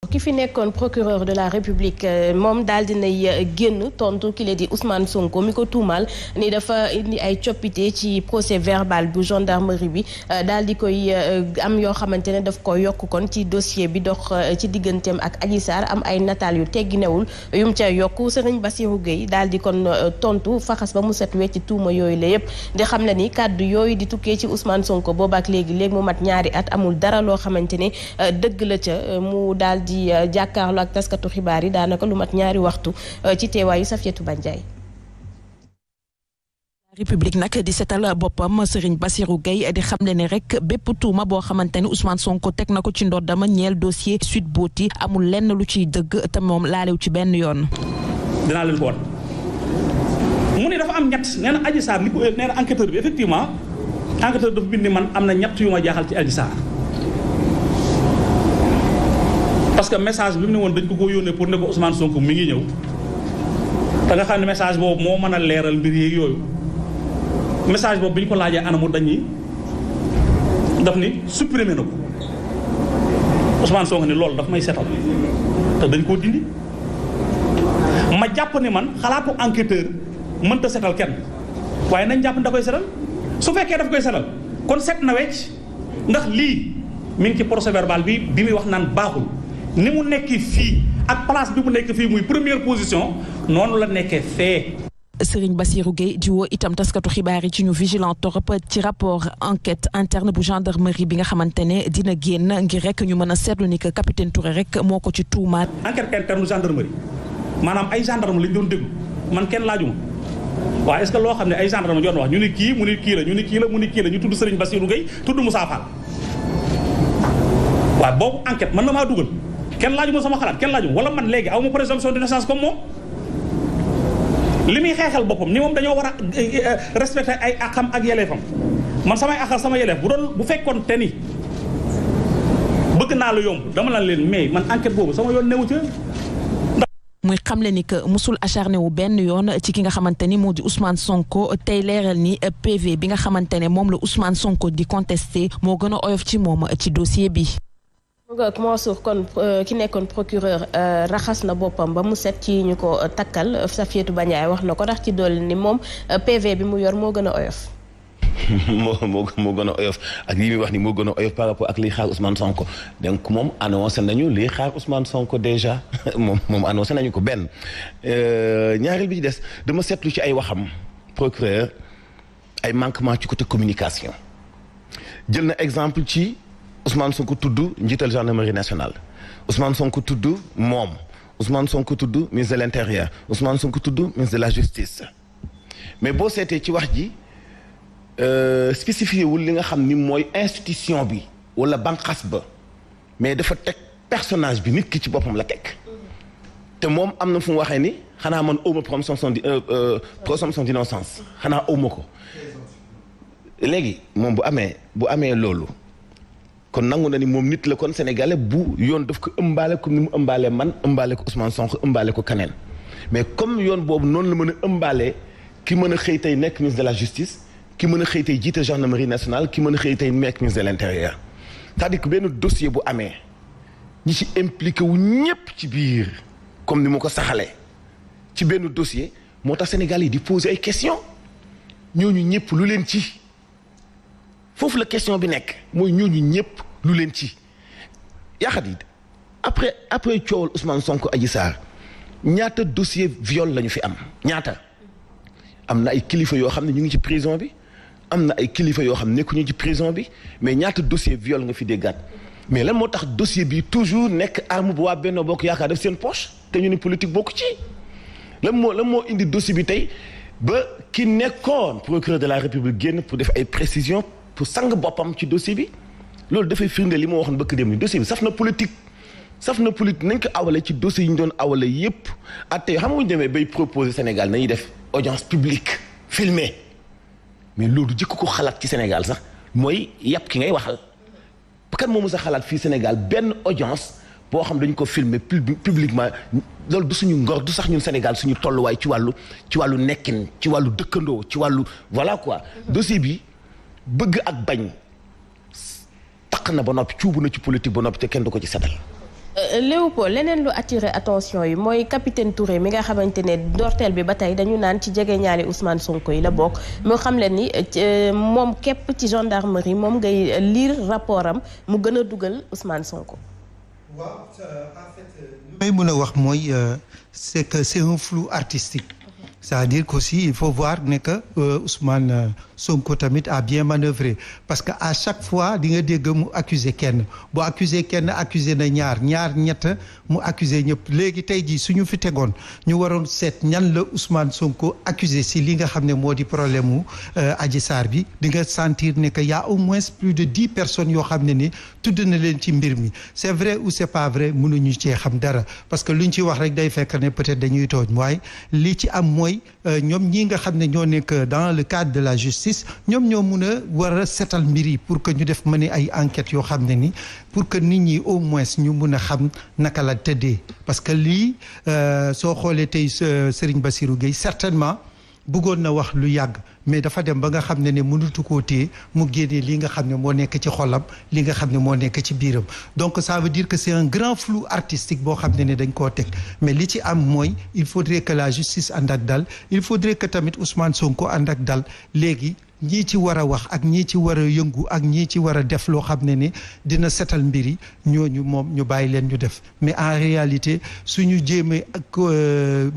ki fi nekkoon procureur de la République moom daal dinay génn tontu ki la di Ousmane Sonko mi ko tuumal ni dafa indi ay coppite ci procès verbal bu gendarmerie bi daal di koy am yoo xamante ne daf ko yokk kon ci dossier bi dox ci digganteem ak Adji Sarr am ay nataal yu tegginewul yum ca yokk Serigne Bassirou Gueye daal di kon tontu faxas ba mu set wecc tuuma yooyu la yëpp di xam ne ni kàddu yooyu di tukkee ci Ousmane Sonko boobaak léegi mu mat ñaari at amul dara loo xamante ne dëgg la ca mu daal di jàkkaarloo ak taskatu xibaar yi daanaka lu mat ñaari waxtu ci teewaayu Safiatou Bandiaye. République nag di setal boppam Serigne Bassirou Gueye di xamle ne rek bépp tuuma boo xamante ne Ousmane Sonko teg na ko ci ndoddama ñeel dossier Sweet Beauty amul lenn lu ciy dëgg te moom laalew ci benn yoon. dinaa leen ko wan mu ne dafa am ñett nee na Adji Sarr li ko nee na enquêteur bi effectivement enquêteur dafa bind man am na ñett yu ma jaaxal ci Adji Sarr parce que message bi mu ne woon dañ ko yónnee pour ne ko Ousmane Sonko mi ngi ñëw te nga xam ne message boobu moo mën a leeral mbir yeeg yooyu message boobu bi ñu ko laajee anamu dañuy daf ni supprimer na ko Ousmane Sonko ni loolu daf may setal te dañ koo dindi ma jàpp ni man xalaatu enquêteur mënta setal kenn waaye nañ jàpp da koy setal su fekkee daf koy setal kon set na wecc ndax lii mi ngi ci procès verbal bi muy wax naan baaxul ni mu nekk fii ak place bi mu nekk fii muy première position noonu la nekkee fee. Serigne Bassirou Gueye di woo itam taskatu xibaar yi ci ñu vigilant torop ci rapport enquête interne bu gendarmerie bi nga xamante ne dina génn ngir rek ñu mën a seetlu ni que capitaine Touré rek moo ko ci tuumaat. enquête interne bu gendarmerie maanaam ay gendarme lañ doon déglu man kenn laajuma waaw est-ce que loo xam ne ay gendarme doon wax ñu ni kii mu ni kii la ñu ni kii la mu ni kii la ñu tudd Serigne Bassirou Gueye tudd Moussa Fall waaw boobu enquête man na maa dugal kenn laajuma sama xalaat kenn laajuma wala man léegi aw ma présomption d'innocence comme moom li muy xeexal boppam ni moom dañoo war a respecter ay àqam ak yelleefam man samay àqal sama yelleef bu fekkoon te ni bëgg naa lu yomb dama la leen mais man enquête boobu sama yoon newu ca. muy xamle ni que musul acharné wu benn yoon ci ki nga xamante ni moo di Ousmane Sonko tey leeral ni PV bi nga xamante ne moom la Ousmane Sonko di contesté moo gën a oyof ci moom ci dossier bi. Mansour kon ki nekkoon procureur raxas na boppam ba mu set ci ñu ko takkal Safiatou Bandiaye wax na ko ndax ci dolli ni moom PV bi mu yor moo gën a oyof. moo gën a oyof ak li muy wax ni moo gën a oyof par rapport ak liy xaar Ousmane Sonko donc moom annoncé nañu liy xaar Ousmane Sonko déjà moom annoncé nañu ko benn ñaareel bi ci des dama seetlu ci ay waxam procureur ay manquement ci côté communication jël na exemple ci Ousmane Sonko tudd njiital gendarmerie nationale Ousmane Sonko tudd moom Ousmane Sonko tudd ministre de l'intérieur Ousmane Sonko tudd ministre de la justice mais boo seetee ci wax ji spécifié wul li nga xam ni mooy institution bi wala banqas ba mais dafa teg personnage bi nit ki ci boppam la teg te moom am na fu mu waxee ni xanaa man awma présomption d'innocence xanaa awma ko léegi moom bu amee loolu kon nangu na ni moom nit la kon sénégalais bu yoon daf ko ëmbaale comme ni mu ëmbaale man ëmbaale ko Ousmane Sonko ëmbaale ko kaneen mais comme yoon boobu noonu la mën a ëmbaale ki mën a xëy tey nekk ministre de la justice ki mën a xëy tey jiite gendarmerie nationale ki mën a xëy tey nekk ministre de l'intérieur c'est-à-dire que benn dossier bu amee ñi ci impliqué wu ñëpp ci biir comme ni ma ko saxalee ci benn dossier moo tax Sénégal yi di poser ay questions ñooñu ñëpp lu leen ci foofu la question bi nekk mooy ñooñu ñëpp lu leen ci yaaxat yi après coowal Ousmane Sonko Adji Sarr ñaata dossier viol la ñu fi am ñaata am na ay kilifa yoo xam ne ñu ngi ci prison bi am na ay kilifa yoo xam ne nekkuñu ci prison bi mais ñaata dossier viol nga fi déggaat mais lan moo tax dossier bi toujours nekk arme bu waa Benno Bokk Yaakaar def seen poche te ñu ni politique bokk ci lan moo indi dossier bi tey ba ki nekkoon procureur de la République génn pour def ay précisions pour sang boppam ci dossier bi loolu dafay firnde li ma waxoon bëkk dem ni dossier bi saf na politique nañ ko awale ci dossier yi ñu doon awale yépp atte xam nga ñu demee bay proposer Sénégal nañuy def audience publique filmée mais loolu jëkk ko xalaat ci Sénégal sax mooy yàpp ki ngay waxal kan moo mës a xalaat fii Sénégal benn audience boo xam dañu ko filmer publiquement loolu du suñu ngor du sax ñun Sénégal suñu tolluwaay ci wàllu nekkin ci wàllu dëkkandoo ci wàllu voilà quoi dossier bi bëgg ak bañ taq na ba noppi cuubu na ci politique ba noppi te kenn du ko ci setal Léopold leneen lu attiré attention yi mooy capitaine Touré mi nga xamante ne ndorteel bi ba tey dañu naan ci jegeñaale Ousmane Sonko yi la bokk moo xam leen ni moom képp ci gendarmerie moom ngay lire rapport am mu gën a dugal Ousmane Sonko. waaw en fait li may mën a wax mooy c'est que c'est un flou artistique. C'est-à-dire qu'aussi il faut voir ne que Ousmane Sonko tamit a bien manœuvré parce que à chaque fois di nga dégg mu accuser kenn boo accuser kenn accuser na ñaar ñett mu accuser ñëpp léegi tey jii suñu fi tegoon ñu waroon seet ñan la Ousmane Sonko accusé si li nga xam ne moo di problème mu Adji Sarr bi di nga sentir ne que y a au moins plus de 10 personnes yoo xam ne ni tudd na leen ci mbir mi c'est vrai ou c'est pas vrai mënuñu cee xam dara parce que luñ ci wax rek day fekk ne peut-être dañuy tooñ waaye li ci am mooy ñoom ñi nga xam ne ñoo nekk dans le cadre de la justice ñoom ñoo mun a war a setal mbir yi pour que ñu def mener ay enquêtes yoo xam ne ni pour que nit ñi au moins ñu mun a xam naka la tëddee parce que lii soo xoolee tey Serigne Bassirou Gueye certainement bëggoon na wax lu yàgg mais dafa dem ba nga xam ne mënutu koo téye mu génnee li nga xam ne moo nekk ci xolam li nga xam ne moo nekk ci biiram donc ça veut dire que c'est un grand flou artistique boo xam ne dañ koo teg mais li ci am mooy il faudrait que la justice ànd ak dal il faudrait que tamit Ousmane Sonko ànd ak dal léegi ñii ci war a wax ak ñii ci war a yëngu ak ñii ci war a def loo xam ne dina setal mbir yi ñooñu moom ñu bàyyi leen ñu def mais en réalité suñu jéemee ak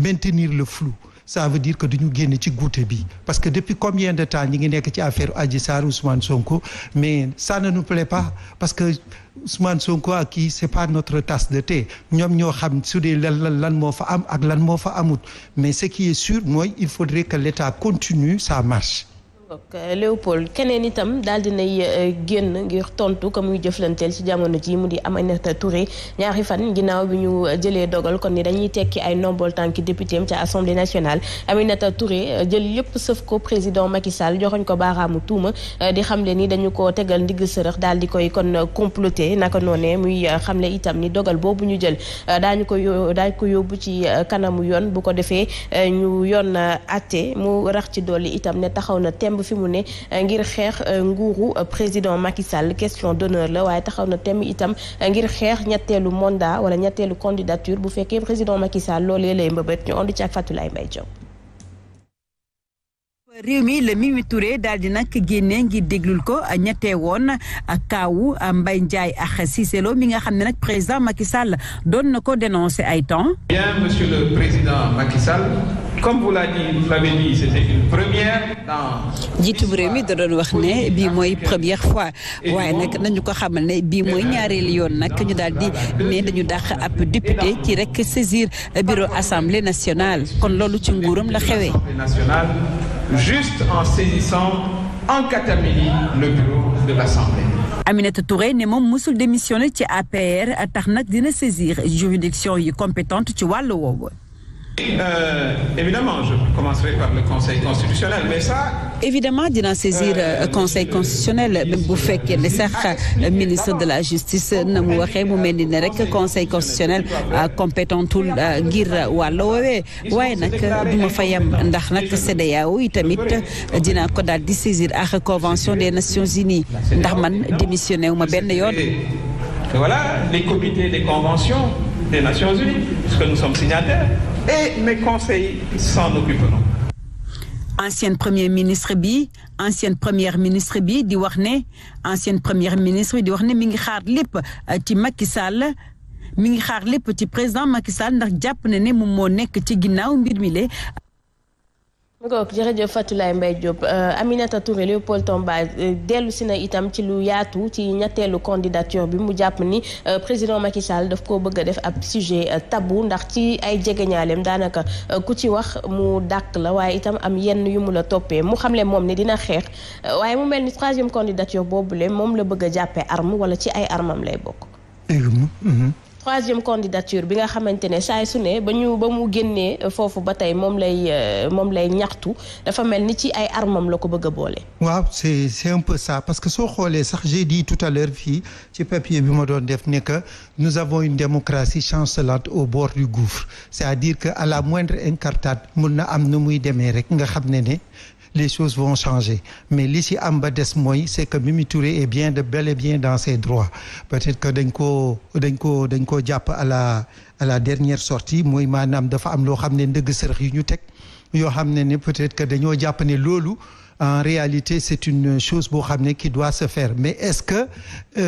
maintenir le flou ça veut dire que duñu génn ci guute bi parce que depuis combien de temps ñi ngi nekk ci affaire Adji Sarr Ousmane Sonko mais ça ne nous plaît pas parce que Ousmane Sonko ak kii c'est pas notre tasse de thé ñoom ñoo xam su dee lan moo fa am ak lan moo fa amut mais ce qui est sûr mooy il faudrait que l'État continue sa marche. Léopold keneen itam daal dinay génn ngir tontu ko muy jëflanteel ci jamono ji mu di Aminata Touré ñaari fan ginnaaw bi ñu jëlee dogal kon ni dañuy tekki ay ndombol tànki député am ca Assemblée nationale Aminata Touré jël yëpp sëf ko président Macky Sall joxoñ ko baaraamu tuuma di xamle ni dañu ko tegal ndigg sërëx daal di koy kon comploter naka noonee muy xamle itam ni dogal boobu ñu jël daañu ko yóbbu ci kanamu yoon bu ko defee ñu yoon atte mu rax ci dolli itam ne taxaw na temb fi mu ne ngir xeex nguuru président Macky Sall question d'honneur la waaye taxaw na temb itam ngir xeex ñetteelu mandat wala ñetteelu candidature bu fekkee président Macky Sall loolee lay mbëbët ñu ànd ci ak Fatulaye Mbaye Diop. réew mi la Mimi Touré daal di nag génne ngir déglul ko ñettee woon kaawu Mbaye Ndiaye ak Cissé Lo mi nga xam ne nag président Macky Sall doon na ko dénoncer ay temps. Bien, monsieur le président Macky Sall, comme vous l'avez dit, c'était une première dans. jiitu réew mi da doon wax ne bii mooy première fois waaye nag nañu ko xamal ne bii mooy ñaareelu yoon nag ñu daal di ne dañu dàq ab député ki rek saisir bureau assemblée nationale kon loolu ci nguuram la xewee. Juste en saisissant en catamini le bureau de l'Assemblée. Aminata Touré ne moom musul démissionné ci APR tax nag dina saisir juridiction yi compétente ci wàllu woowu. Évidemment, je commencerai par le Conseil constitutionnel, mais ça. Évidemment dina saisir Conseil constitutionnel même bu fekkee ne sax ministre de la justice na mu waxee mu mel ni ne rek Conseil constitutionnel compétentul ngir wàllu woowee waaye nag duma fa yem ndax nag CEDEAO yi tamit dina ko daal di saisir ak Convention des Nations Unies ndax man démissionné wu ma benn yoon. Voilà les comités des conventions des Nations Unies puisque nous sommes signataires. Et mes conseils s'en occuperont. Ancienne première ministre bi di wax ne mi ngi xaar lépp ci Macky Sall mi ngi xaar lépp ci président Macky Sall ndax jàpp na ne moom moo nekk ci ginnaaw mbir mi le jërëjëf Fatulaye Mbaye Diop Aminata Touré Léopold Tomba dellu si na itam ci lu yaatu ci ñetteelu candidature bi mu jàpp ni président Macky Sall daf koo bëgg a def ab sujet tabou ndax ci ay jegeñaaleem daanaka ku ci wax mu dàq la waaye itam am yenn yu mu la toppee mu xamle moom ne dina xeex waaye mu mel ni troisième candidature boobule moom la bëgg a jàppee arme wala ci ay armam lay bokk. troisième candidature bi nga xamante ne saay su ne ba mu génnee foofu ba tey moom lay ñaxtu dafa mel ni ci ay armam la ko bëgg a boole. waaw c'est un peu ça parce que soo xoolee sax j'ai dit tout à l'heure fii ci papier bi ma doon def ne que nous avons une démocratie chancelante au bord du gouffre c'est-à-dire que à la moindre incartade mun na am nu muy demee rek nga xam ne les choses vont changer mais li ci am ba des mooy c'est que Mimi Touré est bel et bien dans ses droits peut-être que dañ koo jàpp à la dernière sortie mooy maanaam dafa am loo xam ne ndëgg sërëx yu ñu teg yoo xam ne peut-être que dañoo jàpp ne loolu en réalité c'est une chose boo xam ne qui doit se faire mais est-ce que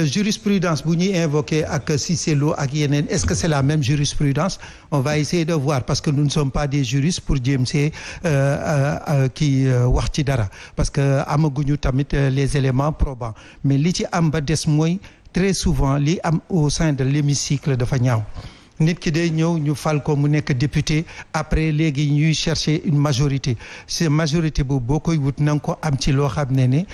jurisprudence bu ñuy invoquer ak Cissé Lo ak yeneen est-ce que c'est la même jurisprudence on va essayer de voir parce que nous ne sommes pas des juristes pour jéem see wax ci dara parce que amaguñu tamit les éléments probants mais li ci am ba des mooy très souvent li am au sein de l'hémicycle dafa ñaaw nit ki day ñëw ñu fal ko mu nekk député après léegi ñuy chercher une majorité c'est majorité boobu boo koy wut na nga ko am ci loo xam ne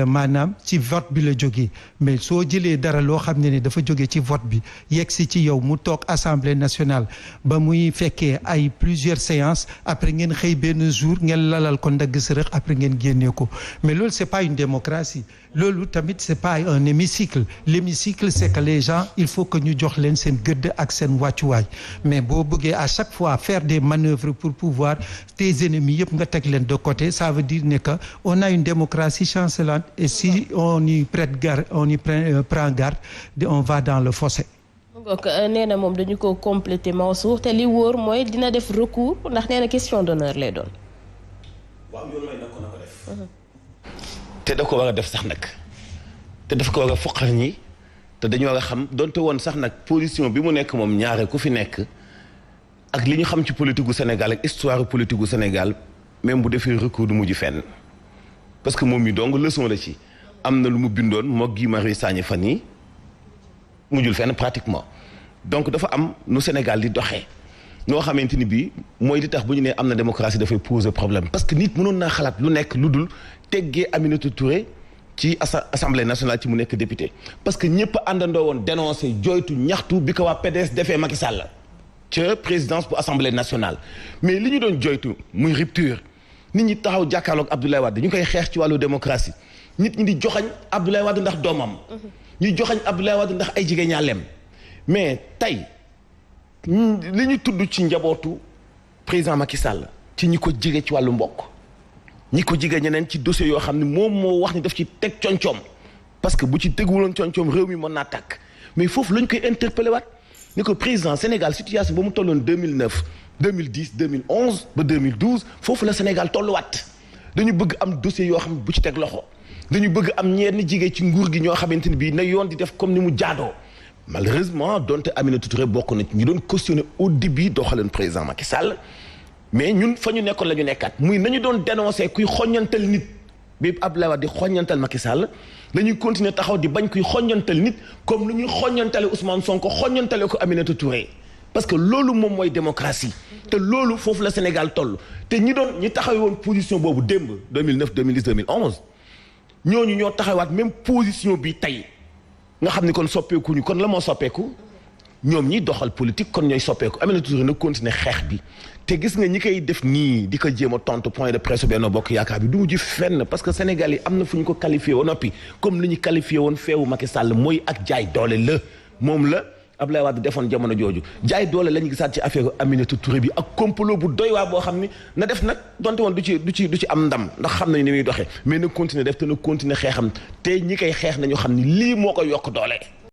maanaam ci vote bi la jógee mais soo jëlee dara loo xam ne dafa jóge ci vote bi yegg si ci yow mu toog assemblée nationale ba muy fekkee ay plusieurs séances après ngeen xëy benn jour ngeen lalal ko ndagg sërëx après ngeen génnee ko mais loolu c'est pas une démocratie loolu tamit c'est pas un hémicycle l'hémicycle c'est que les gens il faut que ñu jox leen seen gëdd ak seen wàccuwaay mais boo bëggee à chaque fois faire des manœuvres pour pouvoir tes ennemis yëpp nga teg leen de côté ça veut dire ne que on a une démocratie chancelante et si on y prend garde on va dans le fossé. donc nee na moom dañu ko compléter Mansour te li wóor mooy dina def recours ndax nee na question d'honneur lay doon. waaw yoon may na ko def. te da ko war a def sax nag te daf ko war a foqal ñi te dañu war a xam donte woon sax nag position bi mu nekk moom ñaare ku fi nekk ak li ñu xam ci politique gu Sénégal ak histoire politique gu Sénégal même bu defee recours du mujj fenn. parce que moom mi donc leçon la ci am na lu mu bindoon moo Guy Marius Sagna fan yi mujjul fenn pratiquement donc dafa am nu Sénégal di doxee noo xamante ni bii mooy li tax bu ñu nee am na démocratie dafay poser problème parce que nit mënoon naa xalaat lu nekk lu dul teggee Aminata Touré ci assemblée nationale ci mu nekk député parce que ñëpp àndandoo woon dénoncer jooytu ñaxtu bi ko waa PDS defee Macky Sall ca présidence bu assemblée nationale mais li ñu doon jooytu muy rupture nit ñi taxaw jàkkaarloog Abdoulaye Wade ñu koy xeex ci wàllu démocratie nit ñi di joxañ Abdoulaye Wade ndax doomam ñuy joxañ Abdoulaye Wade ndax ay jigéen ñaaleem mais tey li ñu tudd ci njabootu président Macky Sall ci ñi ko jige ci wàllu mbokk ñi ko jige ñeneen ci dossier yoo xam ne moom moo wax ni daf ci teg concoom parce que bu ci teguwuloon concoom réew mi mën naa tàkk mais foofu lañ koy interpellé waat ni ko président Sénégal situation ba mu tolloon 2009 2010 2011 ba 2012 foofu la Sénégal tolluwaat dañu bëgg am dossier yoo xam ne bu ci teg loxo dañu bëgg am ñenn jigéen ci nguur gi ñoo xamante ni bii na yoon di def comme ni mu jaadoo malheureusement donte Aminata Touré bokk na ci ñu doon questionner au début doxalin président Macky Sall mais ñun fa ñu nekkoon la ñu nekkaat muy nañu doon dénoncer kuy xoññantal nit bi Abdoulaye Wade di xoññantal Macky Sall dañuy continuer taxaw di bañ kuy xoññantal nit comme lu ñuy xoññantale Ousmane Sonko xoññantale ko Aminata Touré parce que loolu moom mooy démocratie te loolu foofu la Sénégal toll te ñi taxawee woon position boobu démb 2009 2010 2011 ñooñu ñoo taxawaat même position bi tey nga xam ni kon soppeekuñu kon la moo soppeeku ñoom ñi doxal politique kon ñooy soppeeku Aminata Touré na continuer xeex bi te gis nga ñi koy def nii di ko jéem a tontu point de presse Benno Bokk Yaakaar bi du mujj fenn parce que Sénégal yi am na fu ñu ko qualifié woon noppi comme li ñu qualifié woon feewu Macky Sall mooy ak jaay doole la moom la Abdoulaye Wade defoon jamono jooju jaay doole la ñu gisaat ci affaire Aminata Touré bi ak complot bu doy waa boo xam ni na def nag donte woon du ci am ndam ndax xam nañu ni muy doxee mais na continuer def te na continuer xeexam te ñi koy xeex nañu xam ni lii moo ko yokk doole